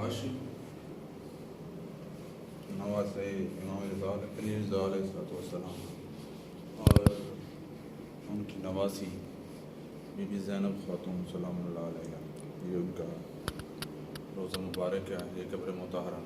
आशिक नवासे इमाम रज़ा अलैहिस्सलाम और उनकी नवासी बीबी ज़ैनब खातून सलामुल्लाह अलैहा, ये उनका रोज़ा मुबारक है, ये कब्र मुतहरा।